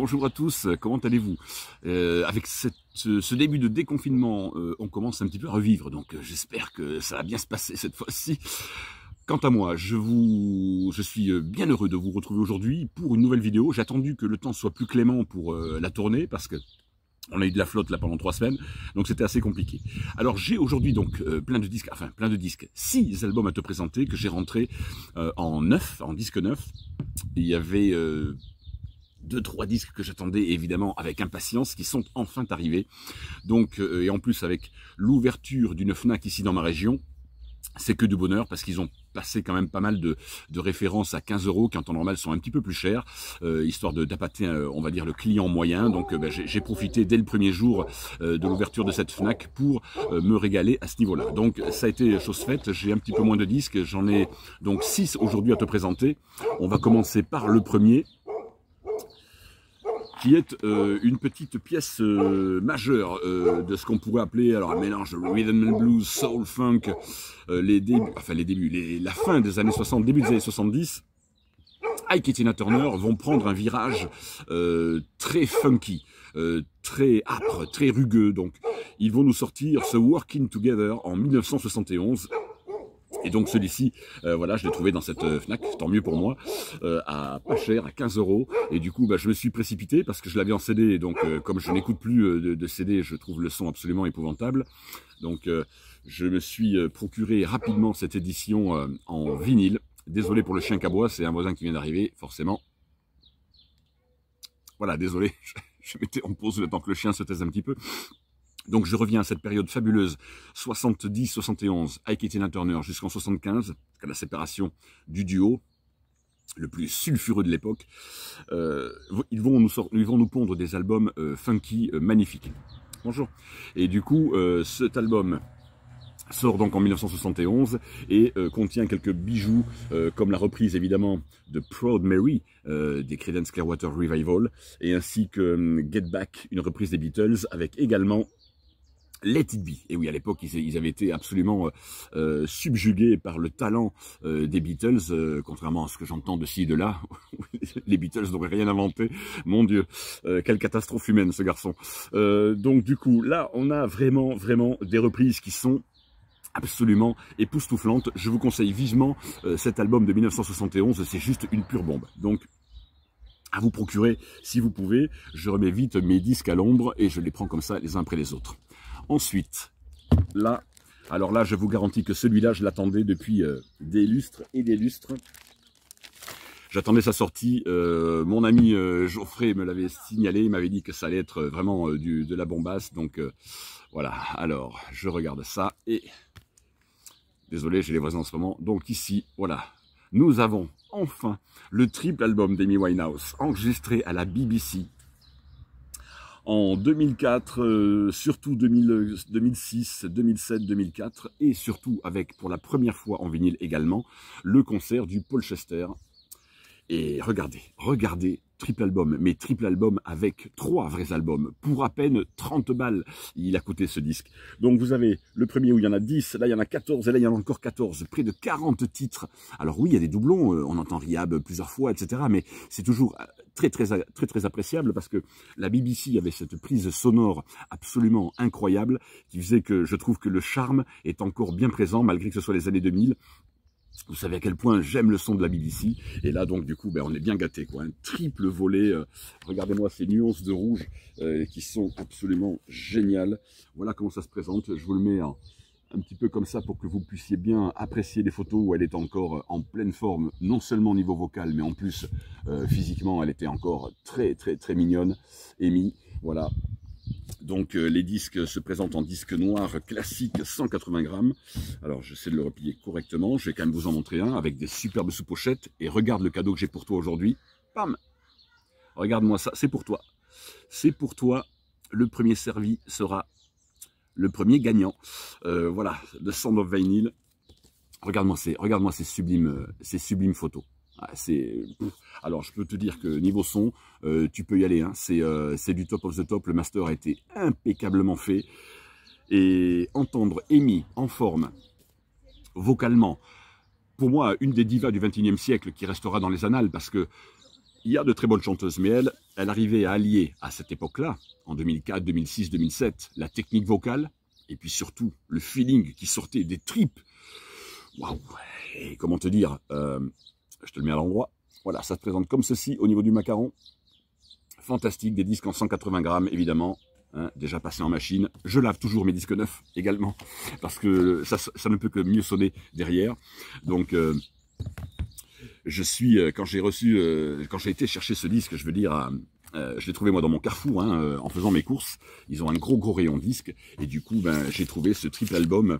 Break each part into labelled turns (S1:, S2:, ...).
S1: bonjour à tous, comment allez-vous? Avec ce début de déconfinement, on commence un petit peu à revivre, donc j'espère que ça va bien se passer cette fois-ci. Quant à moi, je suis bien heureux de vous retrouver aujourd'hui pour une nouvelle vidéo. J'ai attendu que le temps soit plus clément pour la tourner, parce que on a eu de la flotte là pendant 3 semaines, donc c'était assez compliqué. Alors j'ai aujourd'hui donc plein de disques, 6 albums à te présenter que j'ai rentrés en disque neuf. Il y avait 2-3 disques que j'attendais évidemment avec impatience, qui sont enfin arrivés. Donc et en plus avec l'ouverture d'une Fnac ici dans ma région, c'est que du bonheur, parce qu'ils ont passé quand même pas mal de références à 15 € qui en temps normal sont un petit peu plus chères, histoire d'appâter on va dire le client moyen. Donc j'ai profité dès le premier jour de l'ouverture de cette Fnac pour me régaler à ce niveau-là. Donc ça a été chose faite, j'ai un petit peu moins de disques, j'en ai donc 6 aujourd'hui à te présenter. On va commencer par le premier, qui est une petite pièce majeure de ce qu'on pourrait appeler alors un mélange rhythm and blues, soul, funk, la fin des années 60, début des années 70. Ike et Tina Turner vont prendre un virage très funky, très âpre, très rugueux. Donc ils vont nous sortir ce Working Together en 1971. Et donc celui-ci, voilà, je l'ai trouvé dans cette Fnac, tant mieux pour moi, à pas cher, à 15 €. Et du coup, je me suis précipité parce que je l'avais en CD. Et donc, comme je n'écoute plus de CD, je trouve le son absolument épouvantable. Donc, je me suis procuré rapidement cette édition en vinyle. Désolé pour le chien qui aboie, c'est un voisin qui vient d'arriver, forcément. Voilà, désolé, je mettais en pause le temps que le chien se taise un petit peu. Donc je reviens à cette période fabuleuse, 70-71, Ike et Tina Turner jusqu'en 75, à la séparation du duo, le plus sulfureux de l'époque. Ils vont nous pondre des albums funky magnifiques. Bonjour. Et du coup, cet album sort donc en 1971 et contient quelques bijoux comme la reprise évidemment de Proud Mary des Creedence Clearwater Revival, et ainsi que Get Back, une reprise des Beatles, avec également Let It Be. Et oui, à l'époque, ils avaient été absolument subjugués par le talent des Beatles, contrairement à ce que j'entends de ci et de là. Les Beatles n'auraient rien inventé. Mon Dieu, quelle catastrophe humaine, ce garçon. Donc du coup, là, on a vraiment des reprises qui sont absolument époustouflantes. Je vous conseille vivement cet album de 1971, c'est juste une pure bombe. Donc, à vous procurer si vous pouvez. Je remets vite mes disques à l'ombre et je les prends comme ça les uns après les autres. Ensuite, là, alors là, je vous garantis que celui-là, je l'attendais depuis des lustres et des lustres. J'attendais sa sortie. Mon ami Geoffrey me l'avait signalé, il m'avait dit que ça allait être vraiment de la bombasse. Donc voilà, alors je regarde ça et... Désolé, j'ai les voisins en ce moment. Donc ici, voilà, nous avons enfin le triple album d'Amy Winehouse, enregistré à la BBC. En 2004, surtout 2006, 2007, 2004, et surtout avec, pour la première fois en vinyle également, le concert du Polchester. Et regardez, triple album, mais triple album avec 3 vrais albums, pour à peine 30 balles, il a coûté ce disque. Donc vous avez le premier où il y en a 10, là il y en a 14, et là il y en a encore 14, près de 40 titres. Alors oui, il y a des doublons, on entend Rehab plusieurs fois, etc., mais c'est toujours très appréciable, parce que la BBC avait cette prise sonore absolument incroyable, qui faisait que je trouve que le charme est encore bien présent, malgré que ce soit les années 2000. Vous savez à quel point j'aime le son de la BBC. Et là, donc, du coup, on est bien gâtés, quoi. Un triple volet. Regardez-moi ces nuances de rouge qui sont absolument géniales. Voilà comment ça se présente. Je vous le mets un petit peu comme ça pour que vous puissiez bien apprécier les photos où elle est encore en pleine forme, non seulement au niveau vocal, mais en plus, physiquement, elle était encore très mignonne. Amy, voilà. Donc les disques se présentent en disque noir classique 180 grammes. Alors j'essaie de le replier correctement, je vais quand même vous en montrer un avec des superbes sous-pochettes. Et regarde le cadeau que j'ai pour toi aujourd'hui. Pam! Regarde-moi ça, c'est pour toi. C'est pour toi, le premier servi sera le premier gagnant. Voilà, The Sound of Vinyl. Regarde-moi ces sublimes photos. Ah, alors je peux te dire que niveau son, tu peux y aller, hein. C'est du top of the top, le master a été impeccablement fait. Et entendre Amy en forme, vocalement, pour moi, une des divas du XXIe siècle qui restera dans les annales, parce que il y a de très bonnes chanteuses, mais elle arrivait à allier à cette époque-là, en 2004, 2006, 2007, la technique vocale, et puis surtout le feeling qui sortait des tripes. Waouh! Et comment te dire, je te le mets à l'endroit. Voilà, ça se présente comme ceci au niveau du macaron. Fantastique, des disques en 180 grammes, évidemment. Hein, déjà passé en machine. Je lave toujours mes disques neufs également, parce que ça ne peut que mieux sonner derrière. Donc, je suis, quand j'ai été chercher ce disque, je veux dire, je l'ai trouvé moi dans mon Carrefour, hein, en faisant mes courses. Ils ont un gros rayon disque, et du coup, ben, j'ai trouvé ce triple album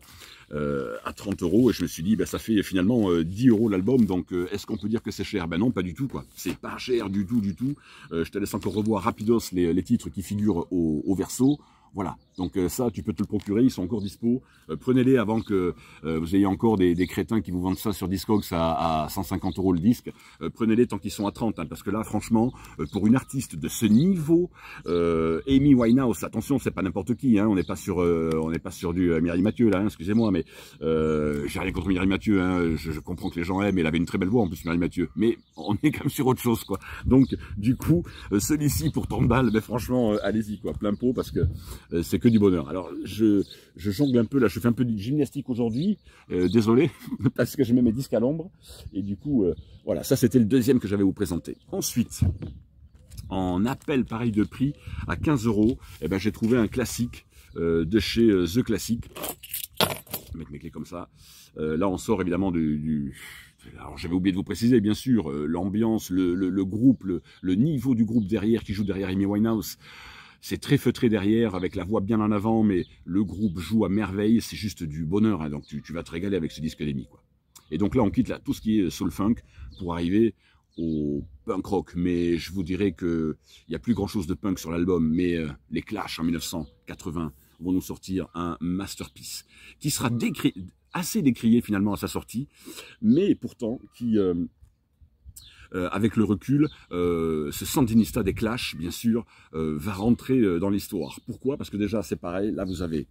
S1: à 30 €, et je me suis dit, ben, ça fait finalement 10 € l'album, donc est-ce qu'on peut dire que c'est cher? Ben non, pas du tout, quoi. C'est pas cher du tout, du tout. Je te laisse encore revoir rapidos les titres qui figurent au verso. Voilà, donc ça, tu peux te le procurer, ils sont encore dispo. Prenez-les avant que vous ayez encore des crétins qui vous vendent ça sur Discogs à 150 € le disque. Prenez-les tant qu'ils sont à 30, hein, parce que là, franchement, pour une artiste de ce niveau, Amy Winehouse, attention, c'est pas n'importe qui, hein, on n'est pas sur du Mireille Mathieu là, hein, excusez-moi, mais j'ai rien contre Mireille Mathieu, hein, je comprends que les gens aiment, elle avait une très belle voix en plus, Mireille Mathieu, mais on est quand même sur autre chose, quoi. Donc, du coup, celui-ci pour 30 balles, mais franchement, allez-y, quoi, plein pot, parce que c'est que du bonheur. Alors, je jongle un peu, là, je fais un peu de gymnastique aujourd'hui, désolé, parce que je mets mes disques à l'ombre, et du coup, voilà, ça c'était le deuxième que j'avais à vous présenter. Ensuite, en appel pareil de prix, à 15 €, eh ben, j'ai trouvé un classique de chez The Classic. Je vais mettre mes clés comme ça. Là, on sort évidemment alors j'avais oublié de vous préciser, bien sûr, l'ambiance, le groupe, le niveau du groupe derrière, qui joue derrière Amy Winehouse. C'est très feutré derrière, avec la voix bien en avant, mais le groupe joue à merveille, c'est juste du bonheur, hein, donc tu vas te régaler avec ce disque d'Amy, quoi. Et donc là, on quitte là tout ce qui est soul funk pour arriver au punk rock, mais je vous dirais que il y a plus grand chose de punk sur l'album, mais les Clash en 1980 vont nous sortir un masterpiece qui sera assez décrié finalement à sa sortie, mais pourtant qui avec le recul, ce Sandinista des Clash, bien sûr, va rentrer dans l'histoire. Pourquoi? Parce que déjà, c'est pareil, là vous avez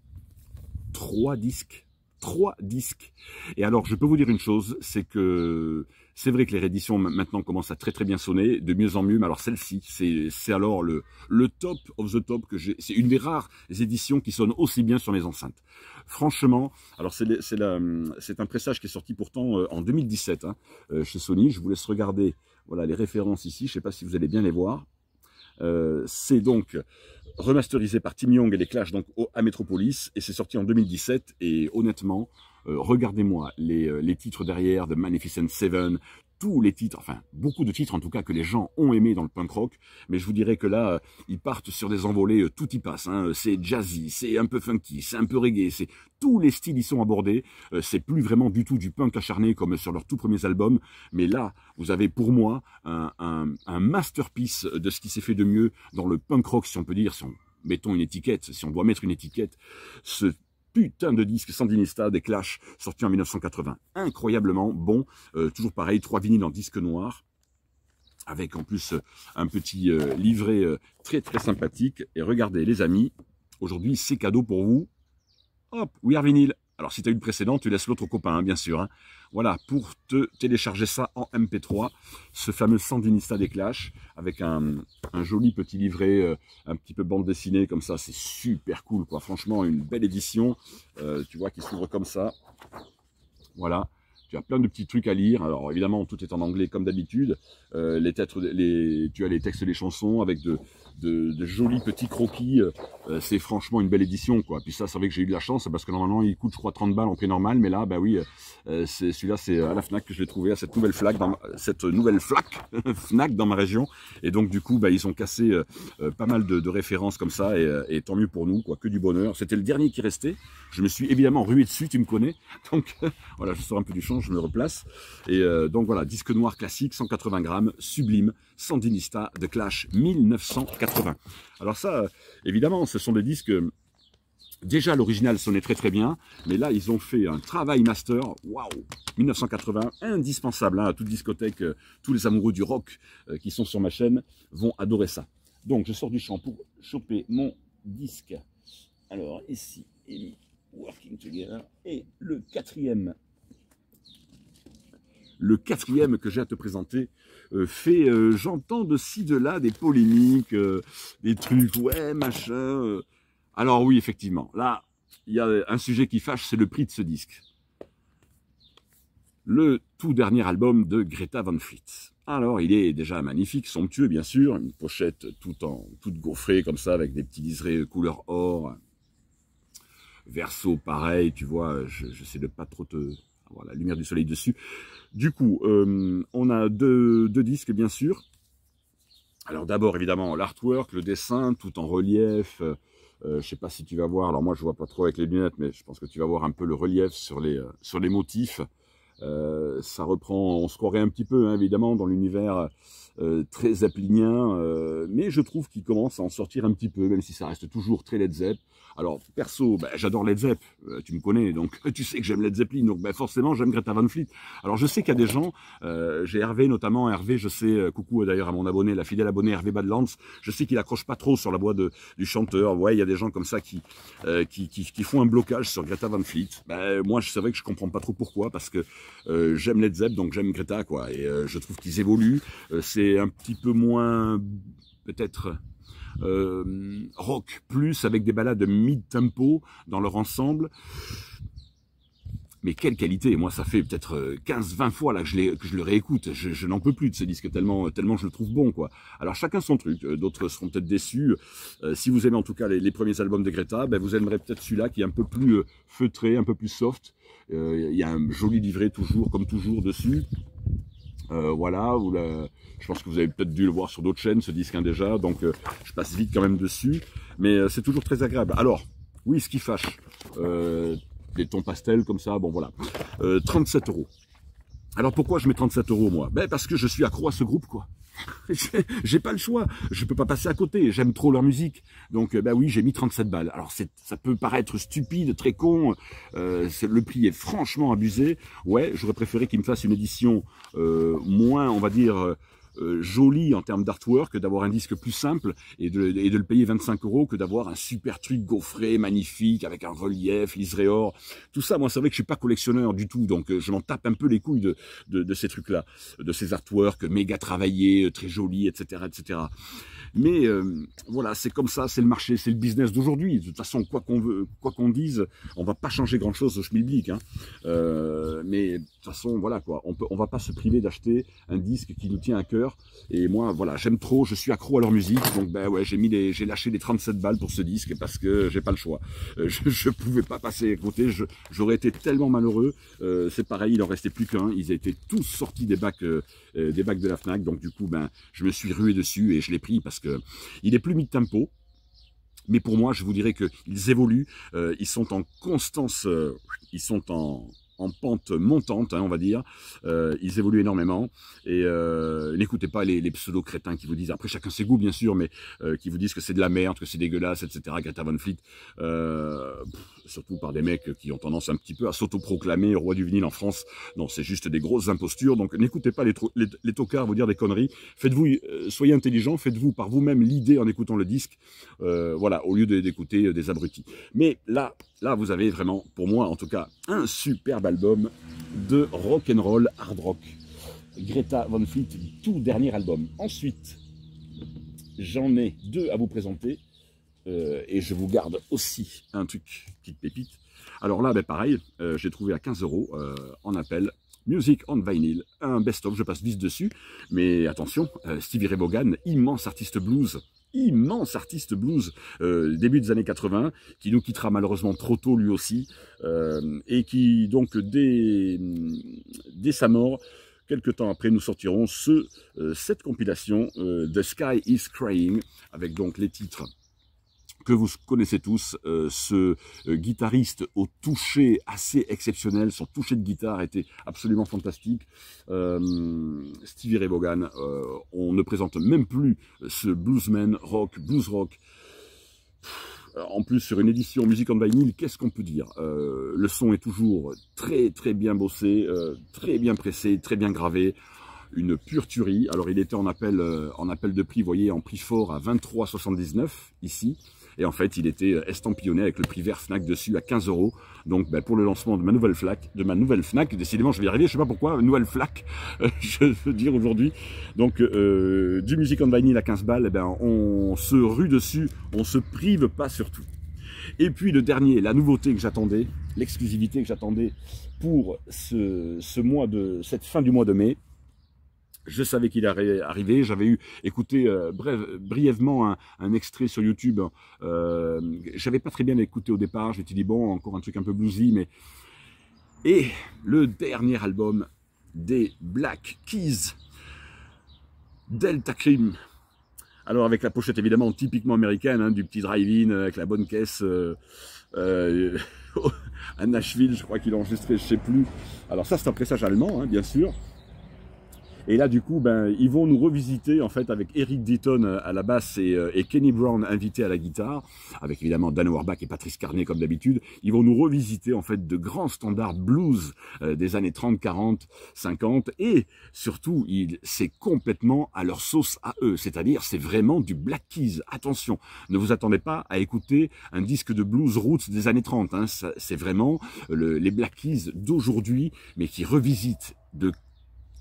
S1: 3 disques. 3 disques. Et alors, je peux vous dire une chose, c'est que c'est vrai que les rééditions maintenant commencent à très bien sonner, de mieux en mieux, mais alors celle-ci, c'est alors le top of the top que j'ai. C'est une des rares éditions qui sonne aussi bien sur mes enceintes. Franchement, alors c'est un pressage qui est sorti pourtant en 2017 hein, chez Sony. Je vous laisse regarder voilà, les références ici, je ne sais pas si vous allez bien les voir. C'est donc remasterisé par Tim Young et les Clash donc à Metropolis, et c'est sorti en 2017, et honnêtement, regardez-moi les titres derrière de Magnificent Seven, tous les titres, enfin beaucoup de titres en tout cas que les gens ont aimé dans le punk rock, mais je vous dirais que là, ils partent sur des envolées, tout y passe, hein, c'est jazzy, c'est un peu funky, c'est un peu reggae, c'est tous les styles y sont abordés, c'est plus vraiment du tout du punk acharné comme sur leurs tout premiers albums, mais là, vous avez pour moi un masterpiece de ce qui s'est fait de mieux dans le punk rock, si on peut dire, si on mettons une étiquette, si on doit mettre une étiquette, ce putain de disque Sandinista des Clash, sorti en 1980. Incroyablement bon, toujours pareil, 3 vinyles en disque noir, avec en plus un petit livret très sympathique. Et regardez les amis, aujourd'hui c'est cadeau pour vous. Hop, We Are Vinyl. Alors si tu as eu le précédent, tu laisses l'autre copain, hein, bien sûr. Hein. Voilà, pour te télécharger ça en MP3, ce fameux Sandinista des Clash, avec un joli petit livret, un petit peu bande dessinée, comme ça, c'est super cool, quoi. Franchement, une belle édition, tu vois, qui s'ouvre comme ça. Voilà. Tu as plein de petits trucs à lire. Alors évidemment, tout est en anglais comme d'habitude. Tu as les textes des chansons avec de jolis petits croquis. C'est franchement une belle édition, quoi. Puis ça, c'est vrai que j'ai eu de la chance parce que normalement, il coûte, je crois, 30 balles en prix normal. Mais là, bah oui, celui-là, c'est à la Fnac que je l'ai trouvé, à cette nouvelle Fnac Fnac dans ma région. Et donc, du coup, bah, ils ont cassé pas mal de références comme ça. Et tant mieux pour nous, quoi. Que du bonheur. C'était le dernier qui restait. Je me suis évidemment rué dessus, tu me connais. Donc, voilà, je sors un peu du champ, je me replace. Et donc voilà, disque noir classique, 180 grammes, sublime, Sandinista de Clash 1980. Alors ça, évidemment, ce sont des disques... Déjà, l'original sonnait très bien, mais là, ils ont fait un travail master, waouh, 1980, indispensable hein, à toute discothèque, tous les amoureux du rock qui sont sur ma chaîne vont adorer ça. Donc, je sors du champ pour choper mon disque. Alors, ici, Amy, Working Together, et le quatrième le quatrième que j'ai à te présenter fait, j'entends de ci, de là, des polémiques, des trucs, ouais, machin. Alors oui, effectivement, là, il y a un sujet qui fâche, c'est le prix de ce disque. Le tout dernier album de Greta Van Fleet. Alors, il est déjà magnifique, somptueux, bien sûr, une pochette toute gaufrée, comme ça, avec des petits liserés couleur or. Verso, pareil, tu vois, j'essaie de pas trop avoir la lumière du soleil dessus. Du coup, on a deux disques, bien sûr. Alors d'abord, évidemment, l'artwork, le dessin, tout en relief. Je sais pas si tu vas voir, alors moi je vois pas trop avec les lunettes, mais je pense que tu vas voir un peu le relief sur les motifs. Ça reprend, on se croirait un petit peu, hein, évidemment, dans l'univers très zeppelinien, mais je trouve qu'il commence à en sortir un petit peu, même si ça reste toujours très Led Zepp. Alors, perso, ben, j'adore Led Zepp, tu me connais, donc tu sais que j'aime Led Zeppelin, donc ben, forcément j'aime Greta Van Fleet. Alors je sais qu'il y a des gens, j'ai Hervé notamment, Hervé, je sais, coucou d'ailleurs à mon abonné, la fidèle abonné Hervé Badlands, je sais qu'il accroche pas trop sur la voix du chanteur. Ouais, il y a des gens comme ça qui font un blocage sur Greta Van Fleet. Ben, moi, c'est vrai que je comprends pas trop pourquoi, parce que j'aime Led Zepp, donc j'aime Greta, quoi, et je trouve qu'ils évoluent. C'est un petit peu moins, peut-être, rock plus, avec des ballades mid-tempo dans leur ensemble. Mais quelle qualité! Moi, ça fait peut-être 15-20 fois là que je le réécoute. Je n'en peux plus de ce disque, tellement je le trouve bon, quoi. Alors, chacun son truc. D'autres seront peut-être déçus. Si vous aimez en tout cas les premiers albums de Greta, ben, vous aimerez peut-être celui-là qui est un peu plus feutré, un peu plus soft. Il y a un joli livret toujours, comme toujours, dessus. Voilà, je pense que vous avez peut-être dû le voir sur d'autres chaînes, ce disque, hein, déjà, donc je passe vite quand même dessus, mais c'est toujours très agréable. Alors, oui, ce qui fâche, des tons pastels comme ça, bon voilà, 37 €. Alors pourquoi je mets 37 € moi? Ben parce que je suis accro à ce groupe, quoi. J'ai pas le choix, je peux pas passer à côté, j'aime trop leur musique, donc ben oui, j'ai mis 37 balles. Alors ça peut paraître stupide, très con, le prix est franchement abusé. Ouais, j'aurais préféré qu'ils me fassent une édition moins, on va dire, joli en termes d'artwork, que d'avoir un disque plus simple et de le payer 25 € que d'avoir un super truc gaufré, magnifique, avec un relief, liseré or. Tout ça, moi, c'est vrai que je suis pas collectionneur du tout, donc je m'en tape un peu les couilles de ces trucs-là, de ces artworks méga travaillés, très jolis, etc., etc. Mais voilà, c'est comme ça, c'est le marché, c'est le business d'aujourd'hui. De toute façon, quoi qu'on dise, on va pas changer grand-chose au schmilblick, hein. Mais de toute façon, voilà quoi, on va pas se priver d'acheter un disque qui nous tient à cœur. Et moi, voilà, j'aime trop, je suis accro à leur musique, donc ben ouais, j'ai lâché les 37 balles pour ce disque parce que j'ai pas le choix. Je pouvais pas passer à côté, j'aurais été tellement malheureux. C'est pareil, il en restait plus qu'un, ils étaient tous sortis des bacs de la Fnac, donc du coup, ben, je me suis rué dessus et je l'ai pris parce que il est plus mid-tempo. Mais pour moi, je vous dirais qu'ils évoluent, ils sont en constance, ils sont en pente montante, hein, on va dire. Ils évoluent énormément. Et n'écoutez pas les pseudo-crétins qui vous disent, après chacun ses goûts bien sûr, mais qui vous disent que c'est de la merde, que c'est dégueulasse, etc. Greta Van Fleet, surtout par des mecs qui ont tendance un petit peu à s'autoproclamer roi du vinyle en France. Non, c'est juste des grosses impostures. Donc n'écoutez pas les tocards vous dire des conneries. Faites-vous, soyez intelligents, faites-vous par vous-même l'idée en écoutant le disque. Voilà, au lieu d'écouter des abrutis. Mais là, vous avez vraiment, pour moi en tout cas, un superbe album de rock'n'roll hard rock. Greta Van Fleet, tout dernier album. Ensuite, j'en ai deux à vous présenter. Et je vous garde aussi un truc, petite pépite. Alors là, ben pareil, j'ai trouvé à 15 € en appel. Music on Vinyl, un best-of, je passe vite dessus. Mais attention, Stevie Ray Vaughan, immense artiste blues, début des années 80, qui nous quittera malheureusement trop tôt lui aussi, et qui donc dès sa mort, quelques temps après, nous sortirons cette compilation The Sky is Crying, avec donc les titres que vous connaissez tous, ce guitariste au toucher assez exceptionnel, son toucher de guitare était absolument fantastique. Stevie Ray Vaughan, on ne présente même plus ce bluesman rock, blues rock. En plus, sur une édition Music on Vinyl, qu'est-ce qu'on peut dire? Le son est toujours très très bien bossé, très bien pressé, très bien gravé. Une pure tuerie. Alors il était en appel de prix, vous voyez, en prix fort à 23,79 ici. Et en fait, il était estampillonné avec le prix vert Fnac dessus à 15 €. Donc, pour le lancement de ma nouvelle Fnac, décidément, je vais y arriver, je sais pas pourquoi, nouvelle Fnac, je veux dire aujourd'hui. Donc, du Music on Vinyl à 15 balles, on se rue dessus, on se prive pas surtout. Et puis le dernier, la nouveauté que j'attendais, l'exclusivité que j'attendais pour cette fin du mois de mai. Je savais qu'il allait arriver, j'avais écouté brièvement un extrait sur YouTube. J'avais pas très bien écouté au départ, je m'étais dit bon, encore un truc un peu bluesy, mais... Et le dernier album des Black Keys, Delta Cream. Alors avec la pochette évidemment typiquement américaine, hein, du petit drive-in avec la bonne caisse à Nashville, je crois qu'il a enregistré, je sais plus. Alors ça c'est un pressage allemand, hein, bien sûr. Et là, du coup, ils vont nous revisiter, en fait, avec Eric Deaton à la basse et Kenny Brown invité à la guitare, avec évidemment Dan Auerbach et Patrice Carnet, comme d'habitude. Ils vont nous revisiter, en fait, de grands standards blues des années 30, 40, 50. Et surtout, c'est complètement à leur sauce à eux. C'est-à-dire, c'est vraiment du Black Keys. Attention, ne vous attendez pas à écouter un disque de blues roots des années 30. Hein. C'est vraiment les Black Keys d'aujourd'hui, mais qui revisitent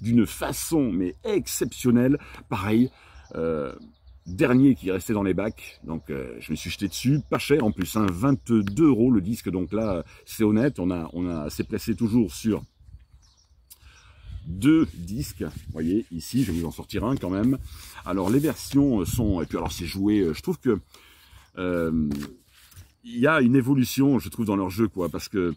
S1: d'une façon mais exceptionnelle. Pareil, dernier qui restait dans les bacs, donc je me suis jeté dessus, pas cher en plus, hein, 22 € le disque, donc là c'est honnête, c'est placé toujours sur 2 disques, vous voyez ici, je vais vous en sortir un quand même. Alors les versions sont, et puis alors c'est joué, je trouve que il y a une évolution, je trouve, dans leur jeu, quoi, parce que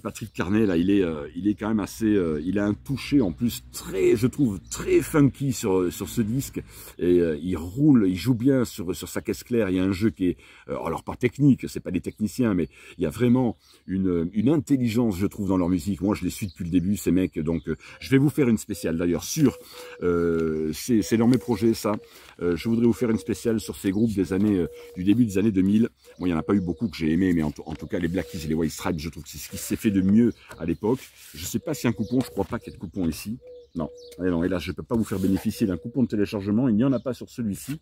S1: Patrick Carnet, là, il est quand même assez, il a un toucher en plus très, je trouve, très funky sur ce disque, et il roule, il joue bien sur sa caisse claire. Il y a un jeu qui est, alors pas technique, c'est pas des techniciens, mais il y a vraiment une intelligence, je trouve, dans leur musique. Moi, je les suis depuis le début, ces mecs, donc je vais vous faire une spéciale d'ailleurs sur, c'est dans mes projets, ça. Je voudrais vous faire une spéciale sur ces groupes des années, du début des années 2000. Bon, il n'y en a pas eu beaucoup que j'ai aimé, mais en tout cas, les Black Keys et les White Stripes, je trouve que c'est ce qui s'est fait de mieux à l'époque. Je ne sais pas s'il y a un coupon, je ne crois pas qu'il y ait de coupon ici. Non, et non, et là, je ne peux pas vous faire bénéficier d'un coupon de téléchargement, il n'y en a pas sur celui-ci.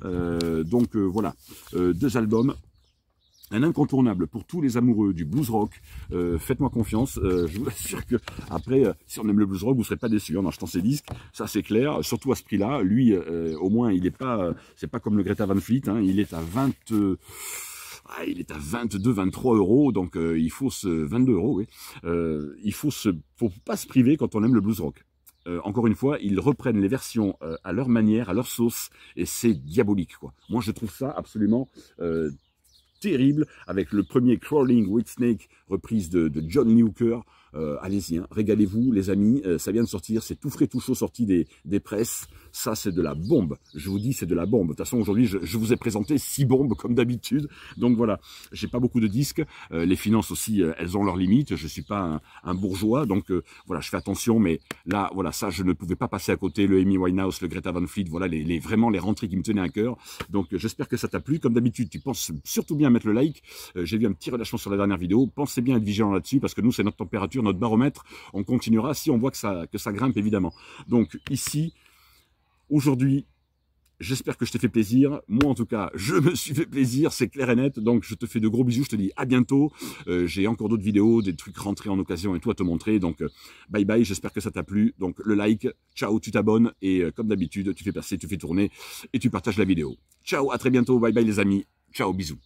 S1: Donc voilà, 2 albums. Un incontournable pour tous les amoureux du blues rock. Faites-moi confiance. Je vous assure que après, si on aime le blues rock, vous ne serez pas déçus en achetant ces disques. Ça, c'est clair. Surtout à ce prix-là. Lui, au moins, il n'est pas. C'est pas comme le Greta Van Fleet. Hein, il est à 22, 23 €. Donc, il faut 22 €. Oui. Faut pas se priver quand on aime le blues rock. Encore une fois, ils reprennent les versions à leur manière, à leur sauce, et c'est diabolique, quoi. Moi, je trouve ça absolument terrible, avec le premier Crawling with Snake, reprise de John Lee Hooker. Allez-y, hein, régalez-vous les amis, ça vient de sortir, c'est tout frais, tout chaud, sorti des presses. Ça, c'est de la bombe. Je vous dis, c'est de la bombe. De toute façon, aujourd'hui, je vous ai présenté 6 bombes comme d'habitude. Donc voilà, j'ai pas beaucoup de disques. Les finances aussi, elles ont leurs limites. Je suis pas un bourgeois, donc voilà, je fais attention. Mais là, voilà, ça, je ne pouvais pas passer à côté. Le Amy Winehouse, le Greta Van Fleet, voilà, vraiment les rentrées qui me tenaient à cœur. Donc j'espère que ça t'a plu. Comme d'habitude, tu penses surtout bien à mettre le like. J'ai vu un petit relâchement sur la dernière vidéo. Pensez bien à être vigilant là-dessus, parce que nous, c'est notre température, notre baromètre. On continuera si on voit que ça grimpe, évidemment. Donc ici, aujourd'hui, j'espère que je t'ai fait plaisir. Moi, en tout cas, je me suis fait plaisir, c'est clair et net. Donc, je te fais de gros bisous. Je te dis à bientôt. J'ai encore d'autres vidéos, des trucs rentrés en occasion et tout à te montrer. Donc, bye bye. J'espère que ça t'a plu. Donc, le like. Ciao, tu t'abonnes. Et comme d'habitude, tu fais passer, tu fais tourner et tu partages la vidéo. Ciao, à très bientôt. Bye bye les amis. Ciao, bisous.